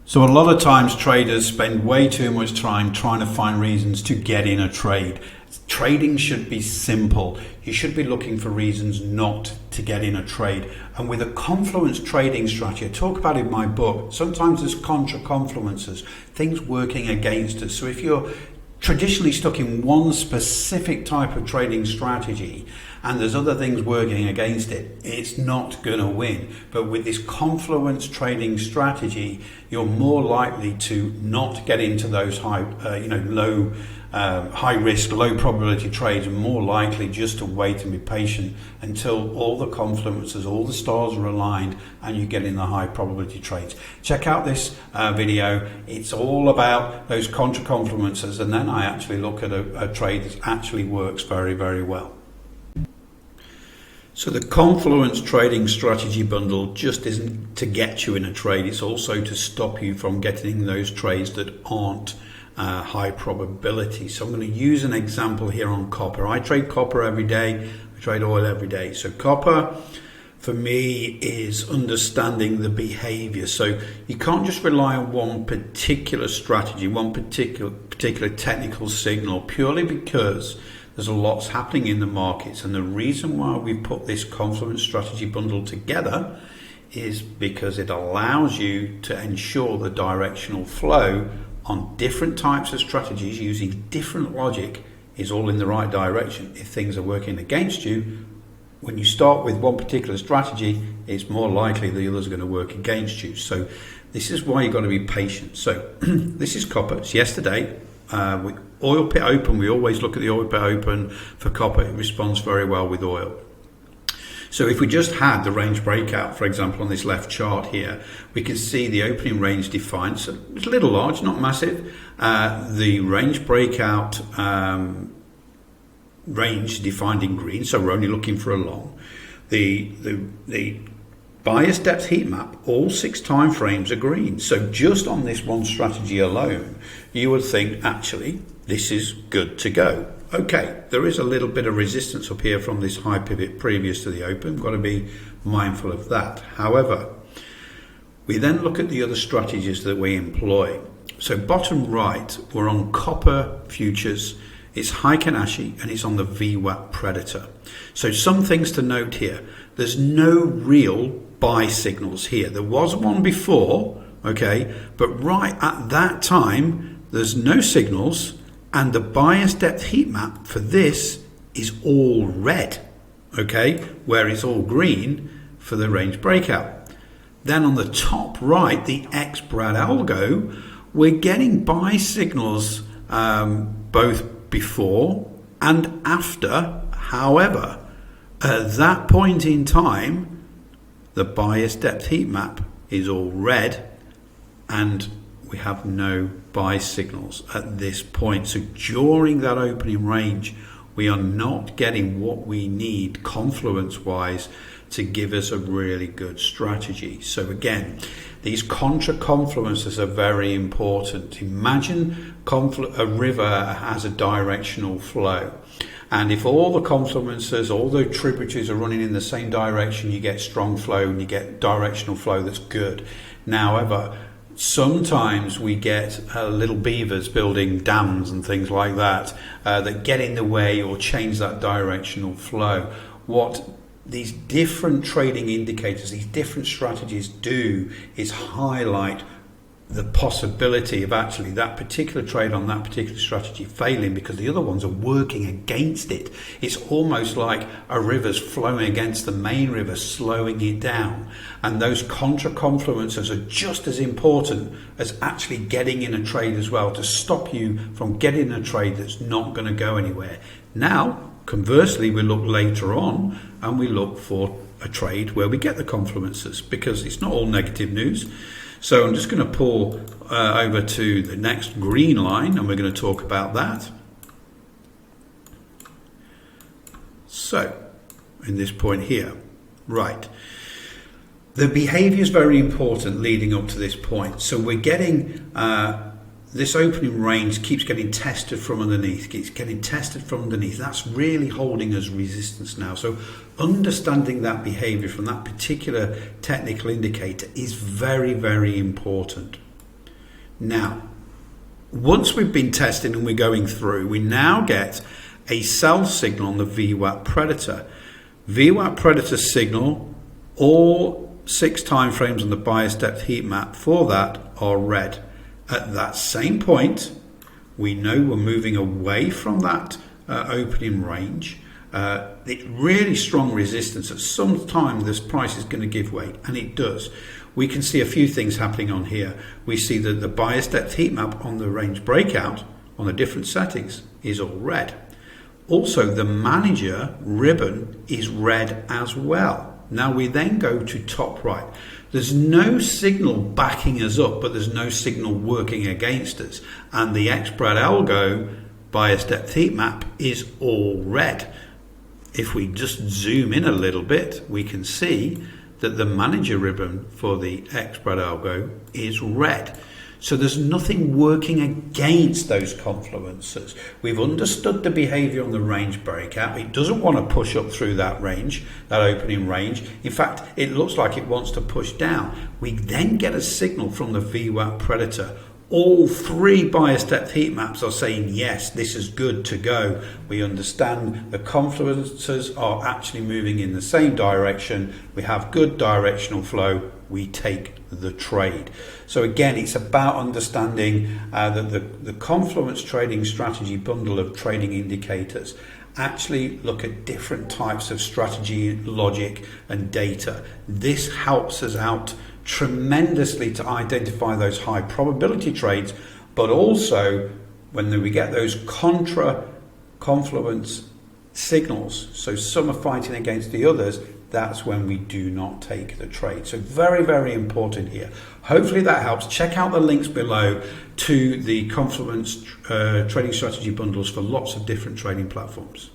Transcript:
So a lot of times traders spend way too much time trying to find reasons to get in a trade. Trading should be simple. You should be looking for reasons not to get in a trade. And with a Confluence Trading Strategy, I talk about it in my book, sometimes there's Contra Confluences, things working against us. So if you're traditionally stuck in one specific type of trading strategy and there's other things working against it, it's not going to win. But with this Confluence Trading Strategy, you're more likely to not get into those high risk, low probability trades, and more likely just to wait and be patient until all the confluences, all the stars are aligned and you get in the high probability trades. Check out this video. It's all about those contra confluences, and then I actually look at a trade that actually works very, very well. So the Confluence Trading Strategy Bundle just isn't to get you in a trade, it's also to stop you from getting those trades that aren't high probability. So I'm going to use an example here on copper. I trade copper every day, I trade oil every day. So copper for me is understanding the behavior. So you can't just rely on one particular strategy, one particular technical signal, purely because there's a lot's happening in the markets. And the reason why we put this Confluence Strategy Bundle together is because it allows you to ensure the directional flow on different types of strategies using different logic is all in the right direction. If things are working against you, when you start with one particular strategy, it's more likely the others are going to work against you. So this is why you've got to be patient. So this is copper. It's yesterday. With oil pit open, we always look at the oil pit open for copper. It responds very well with oil. So if we just had the range breakout, for example, on this left chart here, we can see the opening range defined. So it's a little large, not massive. The range breakout range defined in green, so we're only looking for a long. The bias depth heat map, all 6 time frames are green. So just on this one strategy alone, you would think, actually, this is good to go. Okay, there is a little bit of resistance up here from this high pivot previous to the open. We've got to be mindful of that. However, we then look at the other strategies that we employ. So bottom right, we're on copper futures. It's Heikin-Ashi and it's on the VWAP Predator. So some things to note here. There's no real buy signals here. There was one before, okay, but right at that time, there's no signals. And the bias depth heat map for this is all red, okay, where it's all green for the range breakout. Then on the top right, the xBrat algo, we're getting buy signals both before and after. However, at that point in time, the bias depth heat map is all red and we have no buy signals at this point. So during that opening range, we are not getting what we need confluence wise to give us a really good strategy. So again, these contra confluences are very important. Imagine a river has a directional flow. And if all the confluences, all the tributaries are running in the same direction, you get strong flow and you get directional flow that's good. However, sometimes we get little beavers building dams and things like that that get in the way or change that directional flow. What these different trading indicators, these different strategies do is highlight the possibility of actually that particular trade on that particular strategy failing because the other ones are working against it. It's almost like a river's flowing against the main river, slowing it down. And those contra confluences are just as important as actually getting in a trade as well, to stop you from getting a trade that's not going to go anywhere. Now, conversely, we look later on and we look for a trade where we get the confluences, because it's not all negative news. So I'm just going to pull over to the next green line and we're going to talk about that. So in this point here, right, the behavior is very important leading up to this point. So we're getting this opening range keeps getting tested from underneath, That's really holding us resistance now. So understanding that behavior from that particular technical indicator is very, very important. Now, once we've been testing and we're going through, we now get a sell signal on the VWAP Predator. VWAP Predator signal, all 6 time frames on the bias depth heat map for that are red. At that same point, we know we're moving away from that opening range. It's really strong resistance. At some time, this price is going to give way, and it does. We can see a few things happening on here. We see that the bias depth heat map on the range breakout on the different settings is all red. Also, the manager ribbon is red as well. Now we then go to top right. There's no signal backing us up, but there's no signal working against us. And the xBrat algo bias depth heat map is all red. If we just zoom in a little bit, we can see that the manager ribbon for the xBrat algo is red. So there's nothing working against those confluences. We've understood the behavior on the range breakout. It doesn't want to push up through that range, that opening range. In fact, it looks like it wants to push down. We then get a signal from the VWAP Predator. All 3 bias depth heat maps are saying, yes, this is good to go. We understand the confluences are actually moving in the same direction. We have good directional flow. We take the trade. So again, it's about understanding that the Confluence Trading Strategy Bundle of trading indicators actually look at different types of strategy, logic, and data. This helps us out tremendously to identify those high probability trades, but also when we get those Contra Confluence signals, so some are fighting against the others, that's when we do not take the trade. So very, very important here. Hopefully that helps. Check out the links below to the Confluence Trading Strategy Bundles for lots of different trading platforms.